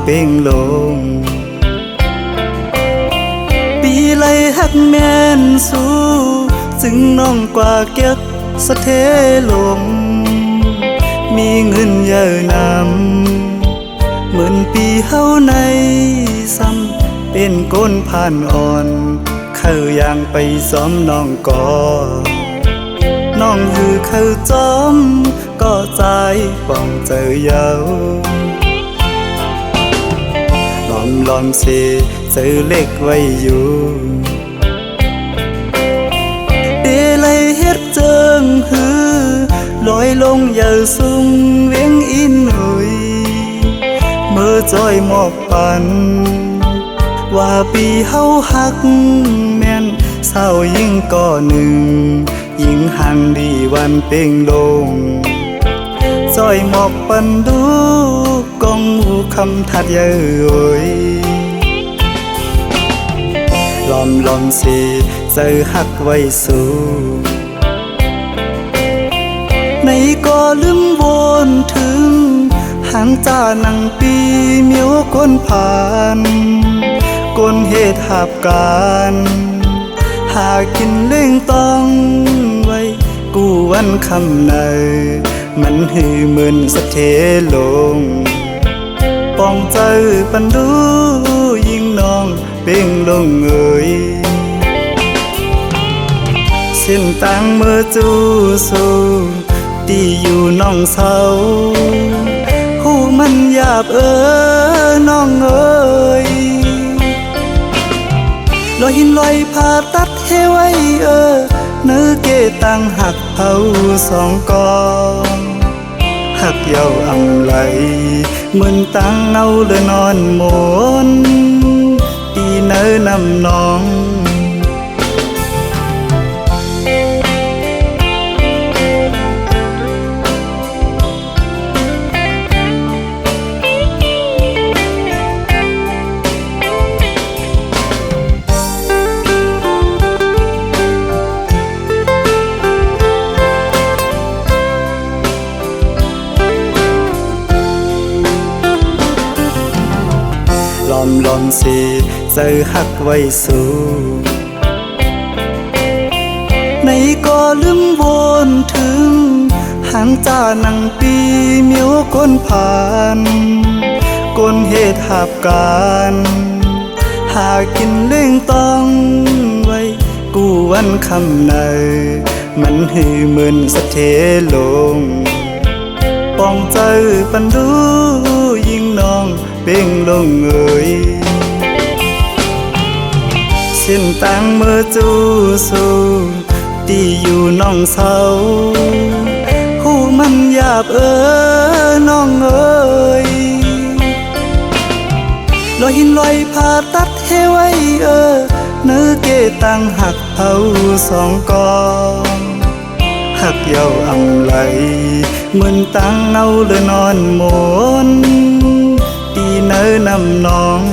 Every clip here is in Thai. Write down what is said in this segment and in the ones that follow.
เป่งลงปีไรฮักแม่นสู้จึงน้องกว่าเก็บสะเทลมมีเงินเยอะนำเหมือนปีเฮาในซ้ำเป็นก้นผ่านอ่อนเข้าย่างไปซ้อมน้องก่อน้องหือเข้าจอมก็ใจป้องเจอเยาลอมเสเจอเล็กไว้อยู่เดลัยเฮ็ดเจิงหือลอยลงอย่าสูงเวียงอินหุยเมื่อจอยหมอกปันว่าปีเฮาฮักแม่นเศร้ายิ่งก่อหนึ่งยิ่งห่างดีวันเป่งลงจอยหมอกปันดูกองหูคำทัดเย้ยลอมสิเจอฮักไว้สู้ในก็ลืมวนถึงหางจ้านังปีเมียวคนผ่านคนเหตุหาบการหากินเล่งต้องไว้กูวันคำในมันหือเหมือนสะเทลงป้องเจอปันดูยิ่งน้องเป่งลงเอ่ยเส้นต่างเมื่อจูสู้ตีอยู่น้องเศร้าหูมันหยาบน้องเอ่ยลอยหินลอยผ่าตัดเฮไว้เนื้อเกตังหักเผาสองกองหักเยาอำไหลเหมือนตังเอาเลยนอนหมนตีเนื้อนำน้องลอมสิเจอฮักไว้สู้ในก็ลืมวนถึงหางจ้านังปีเมียวคนผ่านคนเหตุหาบการหากินเล่งต้องไว้กูวันคำในมันหือเหมือนสะเทลงป้องเจอปันดูยิ่งน้องเป่งลงเอ่ยเส้นต่างเมื่อจูสู้ตีอยู่น้องเศร้าหูมันหยาบน้องเอ่ยลอยหินลอยผ่าตัดเฮไว้เนื้อเกตังหักเผาสองกองหักเยาอำไหลเหมือนตังเอาเลยนอนหมนตีเนื้อนำน้อง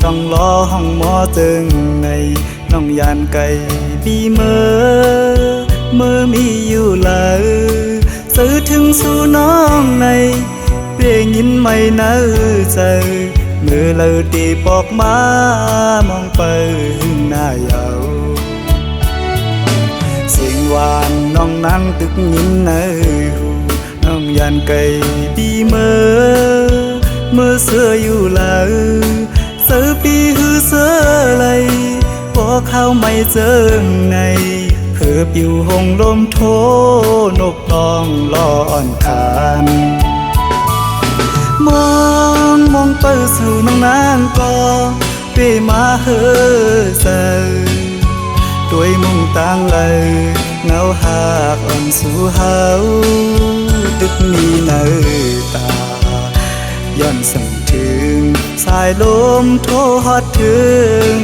ต้องล้อห้องหมอจึงในน้องยานไก่ปีเมื่อมีอยู่เลยซื้อถึงสู่น้องในเปลี่ยนยินไม่เนื้อใจเมื่อเราตีปอกมามองไปหน้ายาวเสียงหวานน้องนั่งตึกยินในหูน้องยานไก่ปีเมื่อเสื้ออยู่เลยเสือปีหือเสือไหลพอเข้าไม่เจอไงพ เพิบอยู่หงลมโทนกต้องลออ่อนคานมองเปิดสู่น้องนางก็เปมาเฮอเซอด้วยมุ่งต่างเลยเงาหากอ่อนสู่เฮาดึกมีเนอตาย้อนสั่งถึงสายลมโทฮอดถึง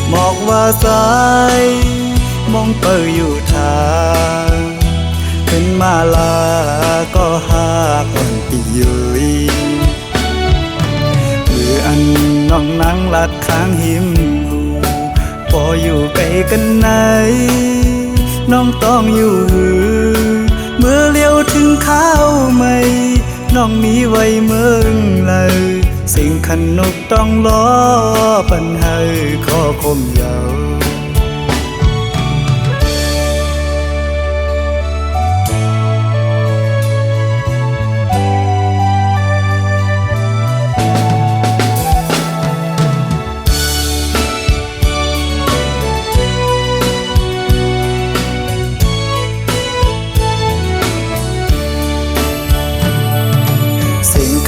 หมอกว่าสายมองเปิดอยู่ทางขึ้นมาลาก็หากอ่อนปียุยมืออันน้องนั่งลัดข้างหิมหูพออยู่ไกลกันไหนน้องต้องอยู่เมื่อเลี้ยวถึงข้าวไม่น้องมีไว้เมืองเลยสิ่งขันนกต้องล้อปัญหาข้อคมยาว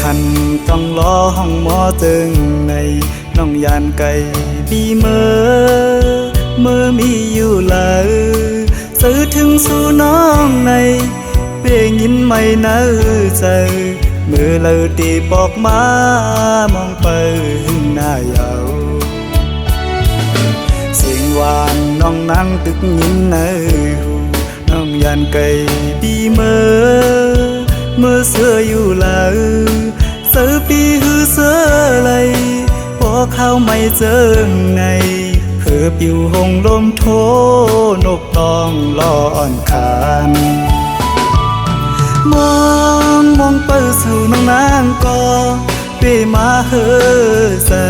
คันต้องล้อห้องหมอตึงในน้องยานไก่ปีเมื่อมีอยู่เลยซื้อถึงสู่น้องในเป้ยินไม่เนื้อใจเมื่อเลอตีปอกมามองไปหึงหน้ายาวเสียงหวานน้องนั่งตึกยินเนื้อหูน้องยานไก่ปีเมื่อเสื้ออยู่เลยเสือปีหือเสือเลยพอเข้าไม่เจอไงเพิบอยู่หงลมโทนกต้องลออ่อนคานมองเปิดสู่น้องนางก็เปมาเฮอเซอ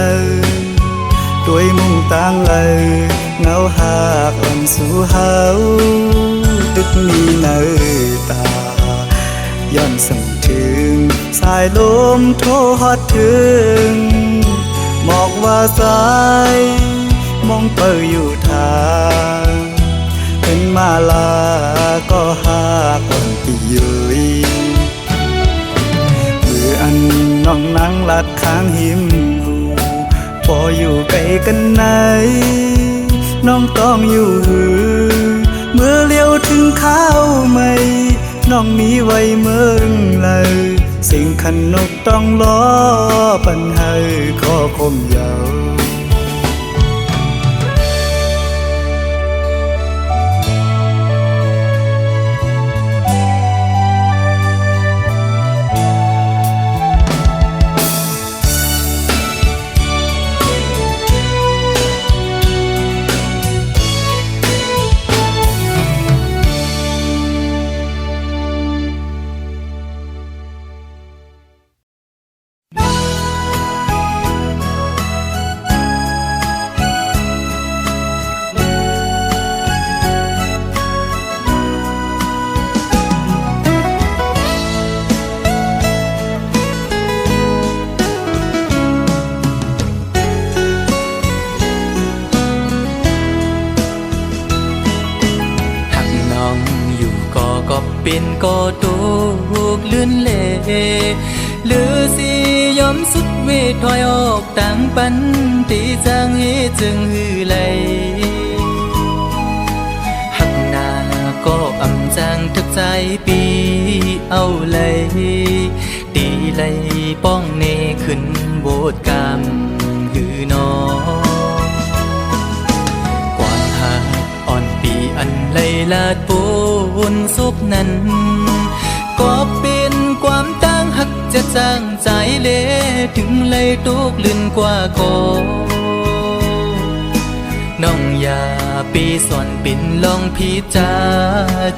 ด้วยมุ่งต่างเลยเงาหากอ่อนสู่เฮาดึกมีเนอตาย้อนสั่งถึงสายลมโทฮอดถึงหมอกว่าสายมองเปิดอยู่ทางขึ้นมาลาก็หากอ่อนปียุยมืออันน้องนั่งลัดข้างหิมหูพออยู่ไกลกันไหนน้องต้องอยู่เมื่อเลี้ยวถึงข้าวไม่น้องมีไว้เมืองเลยสิ่งขันนกต้องล้อปัญหาข้อคมยาว เป็นก็ตูกลื่นเล่หรือสิยอมสุดเวทถอยออกต่างปันตีจางเฮจึงหือไหลหักหน้าก็อำจางทึกใจปีเอาเลยตีไหลป้องเนขึ้นโบดกามหือนออันไลลาดปูนซุปนั้นก็เป็นความตั้งหักจะจางใจเละถึงเลยตุกลื่นกว่าก็น้องอย่าปีสอนปิ่นลองพิจา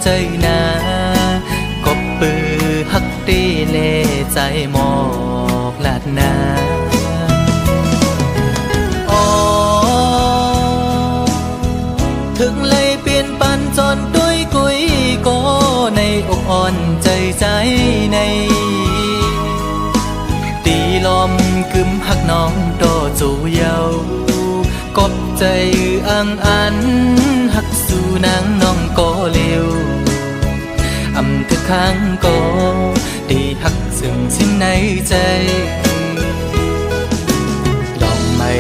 ใจนาก็ปือหักตีเล่ใจหมอกลาดนาถึงเลยเปลี่ยนปันจนด้วยกุยก็ในอกอ่อนใจในตีลมกึมหักน้องโตจูเยากบใจอังอันหักสู่ นางน้องก็เร็วอำคือค้างก็ได้หักซึ่งสิ้นในใจดอกไม้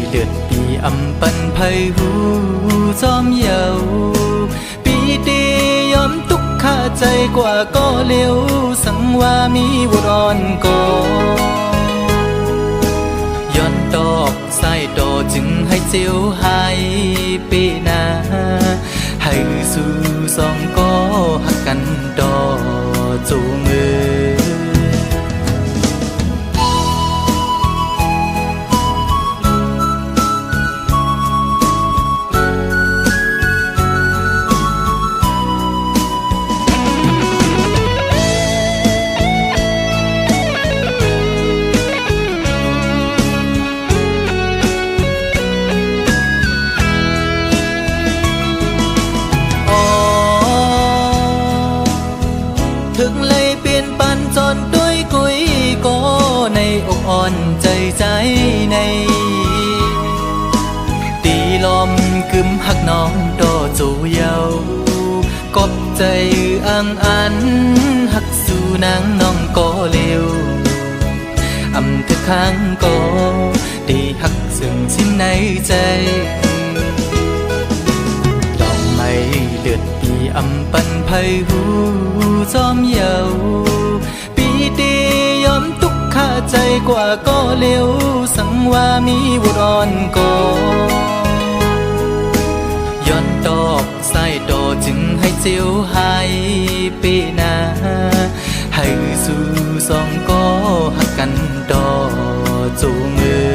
เลือดปีอำปันไพหูจอมเยาปีดียอมทุกข้าใจกว่าก็เร็วสังว่ามีวุรอนก็ย้อนดอกสายดอจึงให้เจียวหายปีนาให้สู่สองก็หักกันดอจูมือถึงเลยเปลี่ยนปันจนด้วยกุยก็ในอกอ่อนใจใจในตีลมกึมหักน้องดอจูเยากบใจอังอันหักสู่นางน้องก็เร็วอำคือค้างก็ได้หักซึ่งสิ้นในใจดอกไม้เลือดปีอำปันไพหูจอมเยาปีดียอมทุกข้าใจกว่าก็เร็วสังว่ามีวุรอนก็ย้อนดอกสายดอจึงให้เจียวหายปีนาให้สู่สองก็หักกันดอจูมือ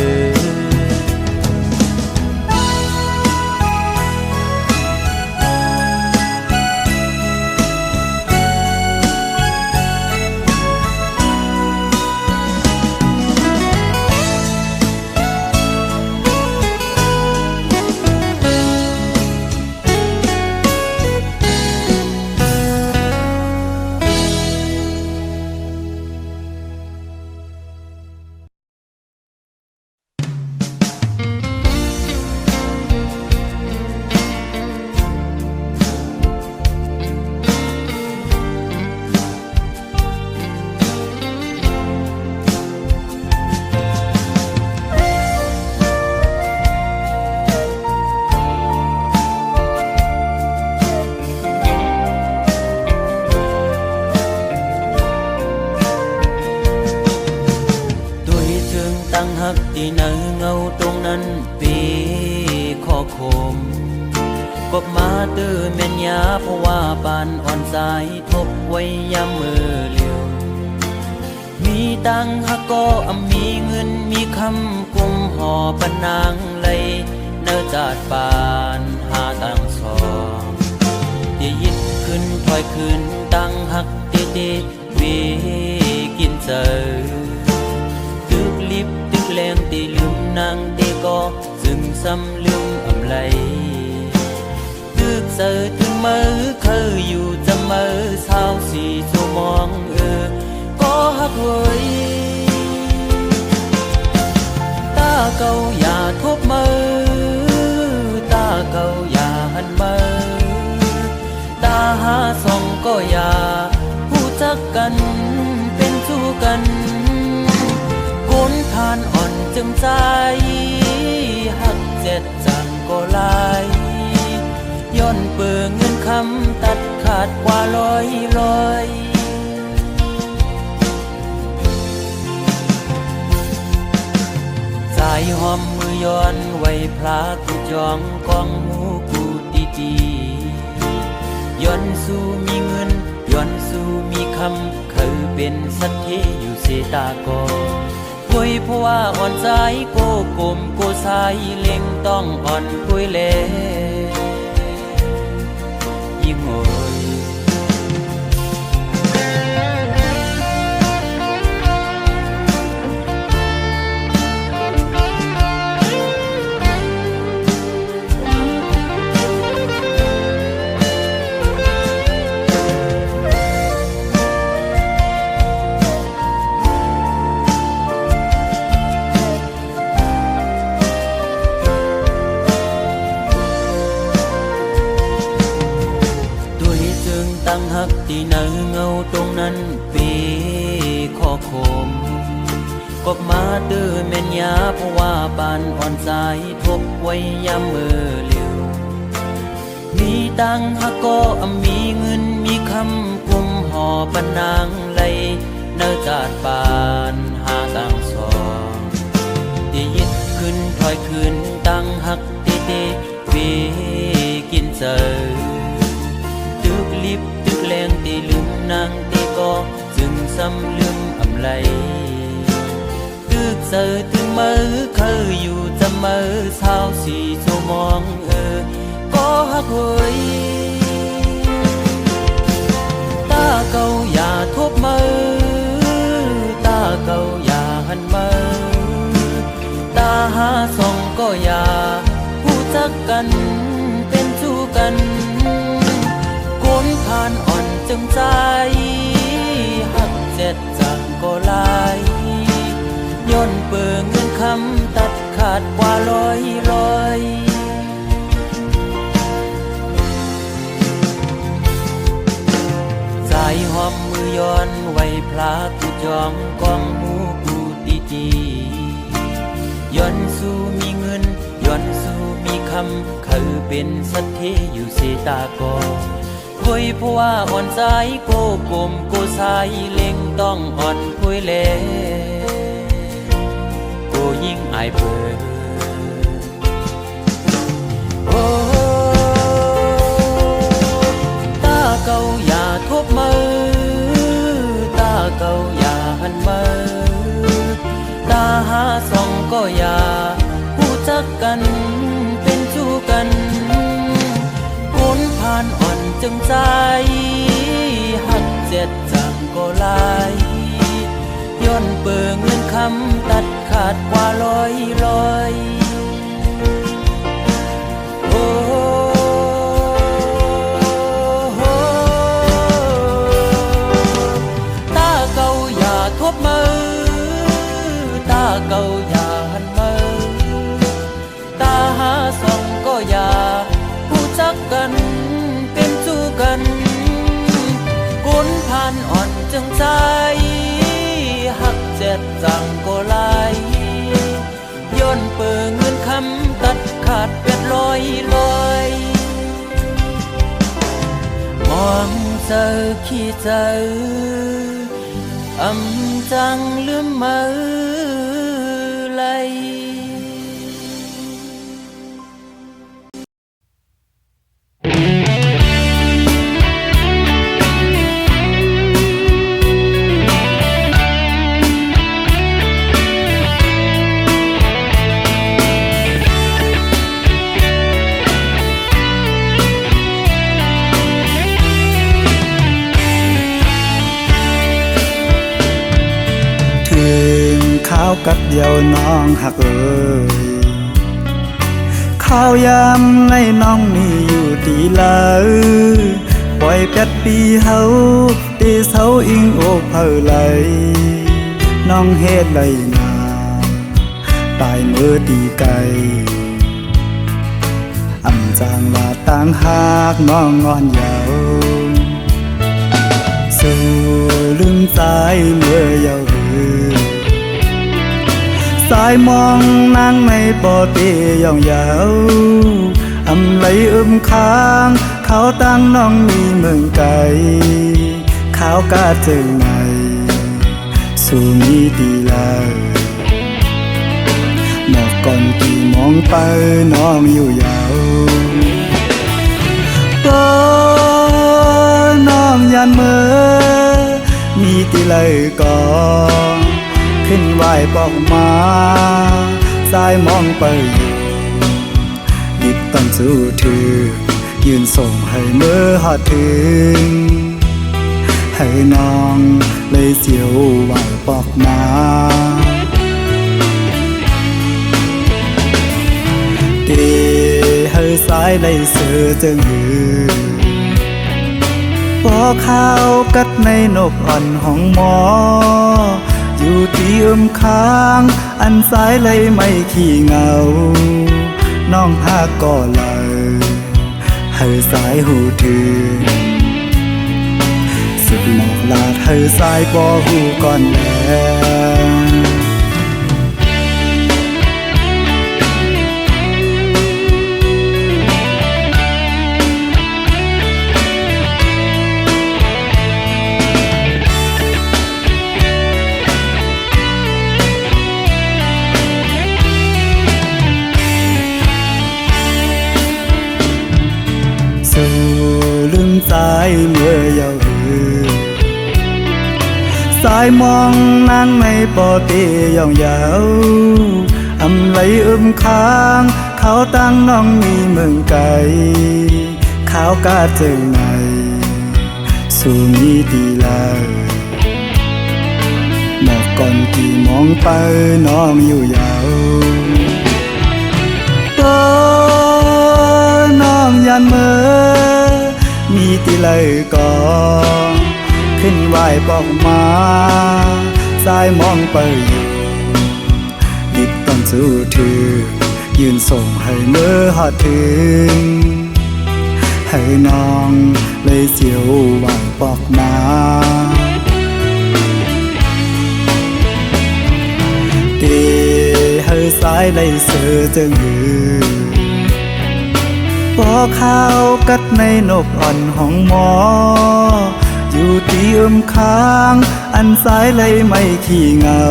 ที่เนเงาตรงนั้นปีขอคมกบมาตื้อแม่นยาเพราะว่าบานอ่อนสายทบไว้ยามมือเลียวมีตังหักก็มีเงินมีคำกุมห่อปนางเลยเนื้อจาดบานหาตังสองที่ยิดขึ้นถอยขึ้นตังหักเตเตวีกินเจอตึกลิบตึกแรงตีลืมนางเตก็ซึมซ้ำลืมอำไลตึกเจอถึงมือเคยอยู่จะมือเศร้าสีสูมองก็หักเว้ยตาเก่าอย่าทบมือตาเก่าอย่าหันมือตาหาส่องก็อย่าผู้จักกันเป็นสู้กันคนทานอ่อนจึงใจหักเจ็ดจังก็ลายย้อนเปื้อเงินคำตัดขาดกว่าร้อยสายหอมมือย้อนไว้พลากูจองกองหมูกูดีย้อนสู้มีเงินย้อนสู้มีคำเคยเป็นสัตย์ที่อยู่เสตากอคุยเพราะว่าอ่อนใจโกกลมโกสายเล็งต้องอ่อนคุยเล่ยิ่งโอย ที่เนื้อเงาตรงนั้นปีขอคมกบมาเตือแม่นยาเพราะว่าบานอ่อนสายทบไว้ยามมือเร็วมีตังหาก็มีเงินมีคำกุมห่อปนางไหลเนื้อจาดปานหาตังสองตียิดขึ้นถอยขึ้นตังหักเตเตวีกินเจอตึกลิบตึกแรงตีลืมนางตีก็จึงซ้ำลืมอำไลตึกเจอถึงมือเคยอยู่จะมือเช้าสี่ชั่วโมงก็หักเฮยตาเก่าอย่าทบมือตาเก่าอย่าหันมือตาหาส่องก็อย่าผู้จักกันเป็นชู้กันคนผ่านอ่อนจึงใจหักเจ็ดจังก็ลายย้อนเปิงเงินคำตัดขาดกว่าลอยสายหอมมือย้อนไว้พลากูจองกองหมูกูดีย้อนสู้มีเงินย้อนสู้มีคำเขาเป็นสัตธีอยู่เสตากอคุยเพราะว่าอ่อนสายโกกลมโกสายเล็งต้องอ่อนคุยเล่โกยิ่งอายเปิดโอ้ตาเก่าอย่าทบมือตาเก่าอย่าหันมือตาหาส่องก็อย่าผู้จักกันเป็นชู้กันคนผ่านอ่อนจึงใจหักเจ็ดจังก็ลายย้อนเปิงเงินคำตัดขาดกว่าลอยโอ้ตาเก่าอย่าทบมือตาเก่าอย่าหันมือตาหาส่องก็อย่าผู้จักกันเป็นชู้กันคนผ่านอ่อนจึงใจหักเจ็ดจังก็ลายย้อนเปิงเงินคำตัดขาดเป็ดลอยมองเจอขี้เจอจังลืมมือไหล ข้าวกับเดียวน้องหักเอ่ยข้าวยำในน้องมีอยู่ดีเลยปล่อยแปดปีเฮาตีเสาอิงโอกเผาไหลน้องเฮ็ดไรนาตายเมื่อตีไก่อำจางลาต่างหากน้องงอนเยาสู่ลืมใจเมื่อเยาว์สายมองนางในปอเตียองยาวอำไหลค้างเขาตั้งน้องมีเมืองไกลเขากาเจิงในสู่มีดีลาหมอกก่อนกี่มองไปน้องอยู่ยาวก็น้องยันเมื่อมีตีเลยก่อนขึ้นไหวปอกมาสายมองไปอยู่ดิบต้องสู้ถือยืนส่งให้เมื่อหอดถึงให้น้องเลยเสียวไหวปอกมาเดให้สายเลยเสือจึงหือปอข้าวกัดในนกอ่อนของหมออยู่ที่ค้างอันสายเลยไม่ขี้เหงาน้องหากก็เลยให้สายหูถือ เธอสายบ่หูก่อนแลสู่ลืมสายเมื่อเยาว์สายมองนางในปอเตย่องยาวอำไหลค้างเขาตั้งน้องมีเมืองไกลขาวกาเจิงในสู่มีตีลาหมอกก่อนที่มองไปน้องอยู่ยาวน้องยันเมื่อมีตีเลยก่อนขึ้นไหวบอกมาสายมองไปอยู่ดิบตอนสู้ถือยืนส่งให้เมื่อหอดถึงให้น้องเลยเสียวไหวบอกมาเตให้สายเลยเสือจึงหือปอข้าวกัดในนบอ่อนของหมออยู่ที่ค้างอันสายเลยไม่ขี้เหงา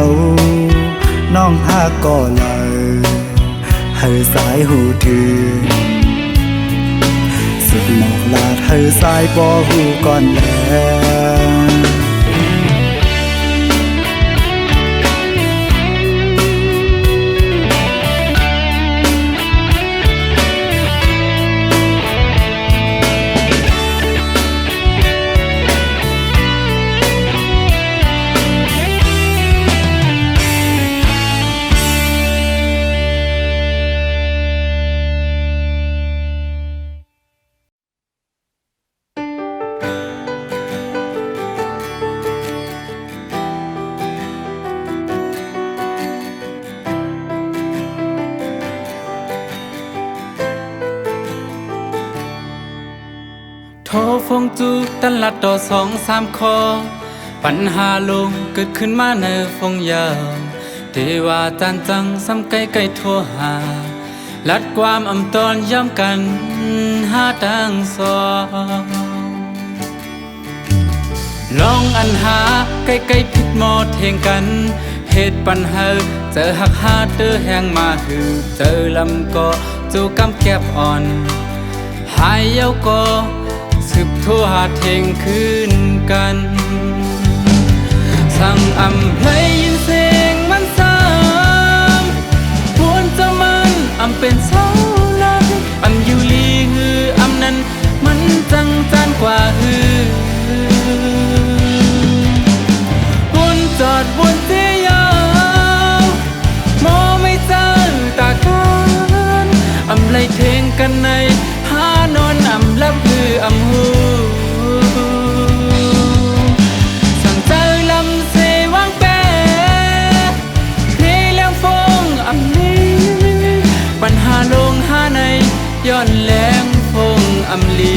น้องหากก็เลยให้สายหูถือสุดหมอกลาดให้สายบ่หูก่อนแล้วโทรฟงจูตันลัดต่อ2-3 ข้อปัญหาลงเกิดขึ้นมาในฟงยาวเทว่าจานจังซ้ำไกลไกลโทรหาลัดความอำตอนย้ำกันหาทางสองลองอันหาใกล้ๆผิดหมดเทงกันเหตุปัญหาเจอหักหาเตอแหงมาหือเจอลำก็จูกำแก็บอ่อนหายเย้าก็สืบทั่วหาเทงคืนกันสั่งอำให้ยินเสียงมันซ้ำควรจะมันอำเป็นเสาหลักอำอยู่ลีฮืออำนั้นมันจังจานกว่าฮือวนจอดวนเสียยาวมอไม่เจอตากันอำไล่เทงกันในหานอนอำลับคืออำหูสั่งเจอลำเสวางแปรเพลเลี้ยงฟงอำนี้ปัญหาลงหาในย้อนแรงฟงอำลี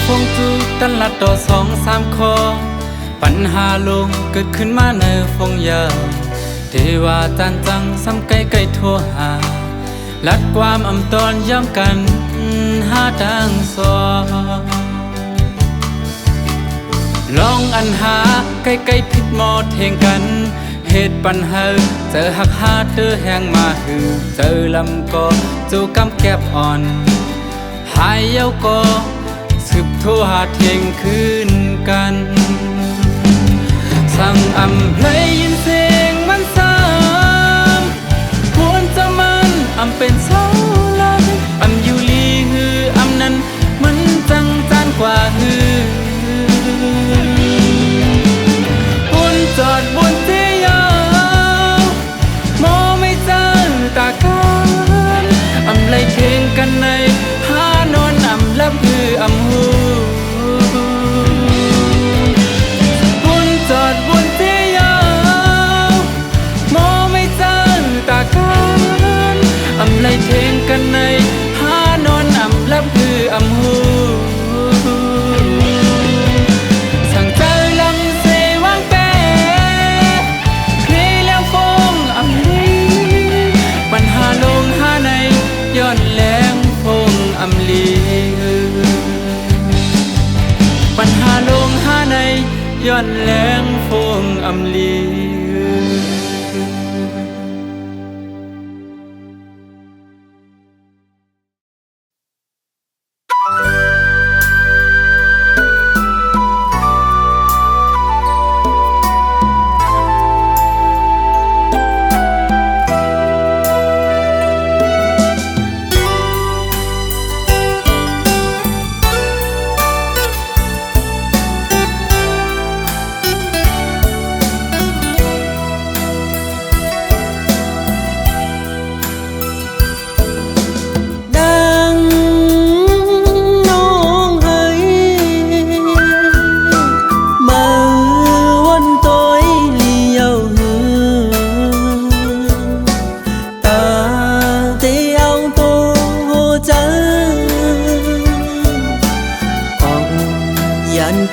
ฟงจูตันลัดต่อ2-3 ข้อปัญหาลงเกิดขึ้นมาในฟงยาวเทว่าจานจังซ้ำไกลไกลโทรหาลัดความอำตอนย้ำกันหาทางสองลองอันหาใกล้ๆผิดหมดเทงกันเหตุปัญหาเจอหักหาเตอแหงมาหือเจอลำก็จูกำแก็บอ่อนหายเย้าก็สืบทั่วหาเทงคืนกันสั่งอำให้ยินเสียงมันซ้ำควรจะมันอำเป็นเสาหลักอำอยู่ลีฮืออำนั้นมันจังจานกว่าฮือ ย้อนแรงฟงอำลี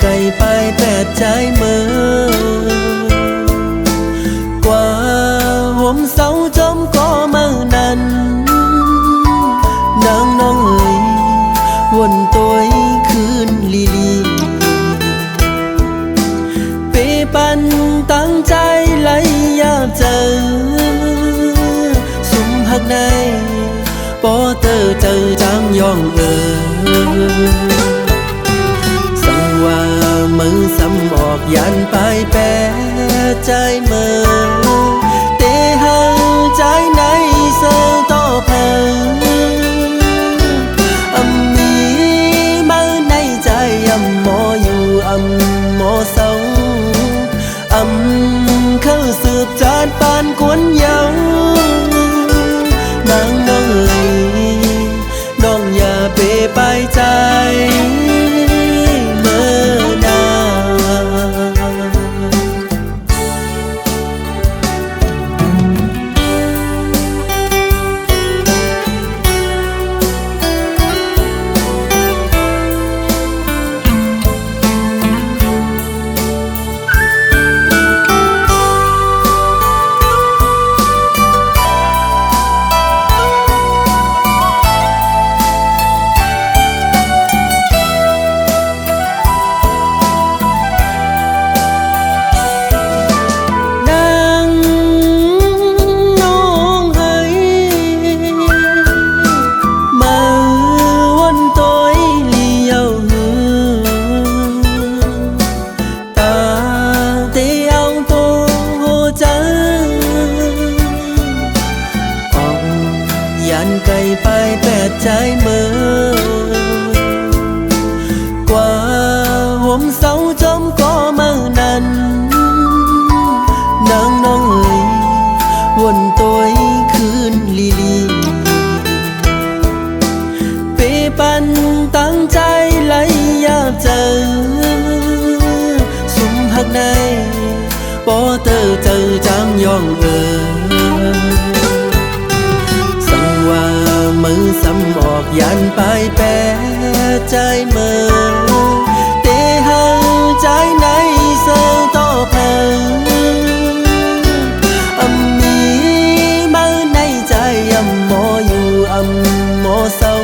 ไกลไปแปดใจเมื่อกว่าห่มเสาจอมก็เมื่อนั้นนางน้องเอ๋ยวนตัวคืนลีลีเปปันตั้งใจไหลยาเจอสุมหักในปอเตอเจอจางยองว่ามือซ้ำออกยันไปแปรใจเมื่อเตหาใจในเสือต่อเพอมีมาในใจหมออยู่หมอเศร้าเข้าสืบจานปานกวนเยานางน้องเอ๋ยน้องอย่าเปไปใจไกลไปแปดใจเมื่อกว่าห่มเสาจอมก็เมื่อนั้นนางน้องเอ๋ยวนตัวคืนลีลีเปปันตั้งใจไหลยาเจอสุมหักในปอเตอเจอจางยองว่ามือซ้ำออกยันไปแปรใจเมื่อเตหาใจในเสือต่อเพอมีมาในใจหมออยู่หมอเศร้า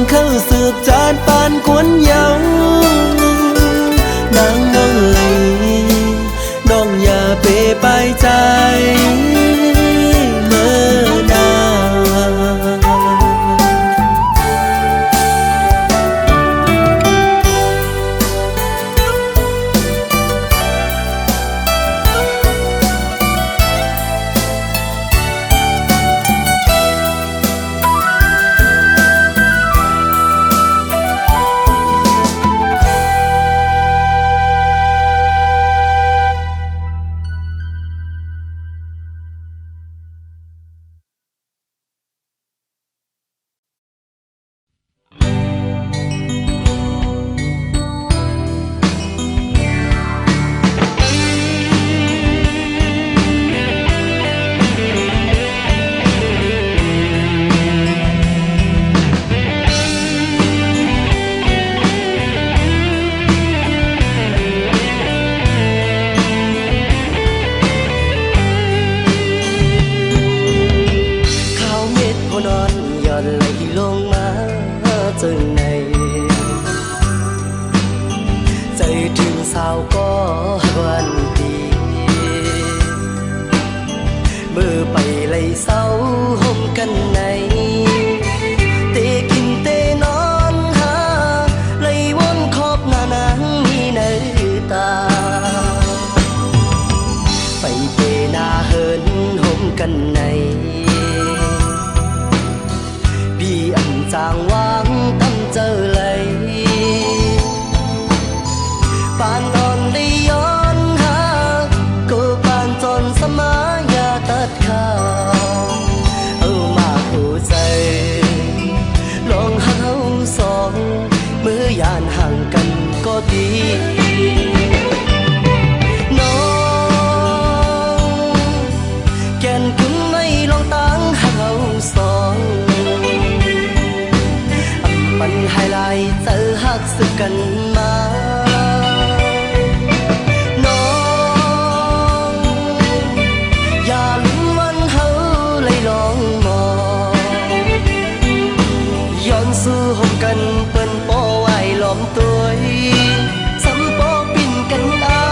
เข้าสืบจานปานกวนเยาวนางน้องเอ๋ยน้องอย่าเปไปใจ ก็ดีน้องแก่นคุณไม่ลองตั้งหาเราสองปันไฮไลท์เจอหักสึกกันมาน้องอย่าลืมวันเฮาเลยลองมองย้อนสู่ห่มกันเปิ้นโป้ไว้ล้อมตัวสำโปปิ่นกันอ้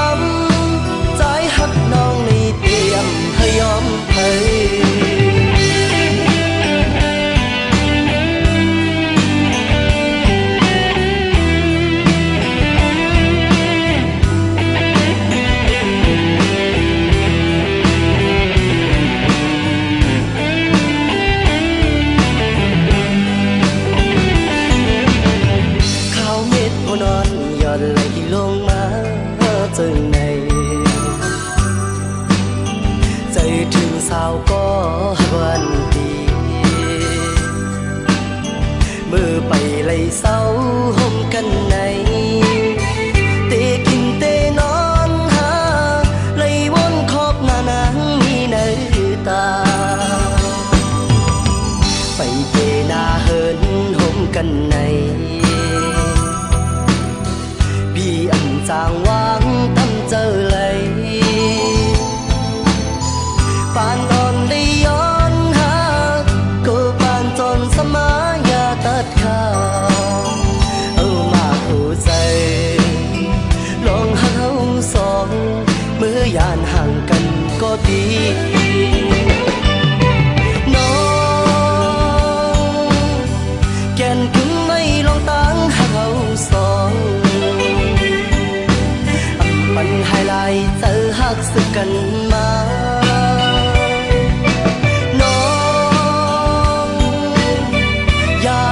ำใจหักน้องในเตรียมให้ยอมให้ ข้าวเม็ดหัวนอนหย่อนไหลลงมาจึงในใจถึงสาวก็วันดีมือไปไหลเศร้าห่มกันในเตกินเตนอนหาไหลวนขอบหน้านางมีในตาไปเตนาเหินห่มกันในพี่อันจางวางตั้มเจอเลยปานตอนได้ย้อนหาก็ปานจนสมายาตัดขาเอามาหัวใจลองหาสองเมื่อยานห่างกันก็ดีน้องแก่นคุณไม่ลองตั้งหาสองปันไฮไลท์เจอหักสึกกันมาน้องอย่า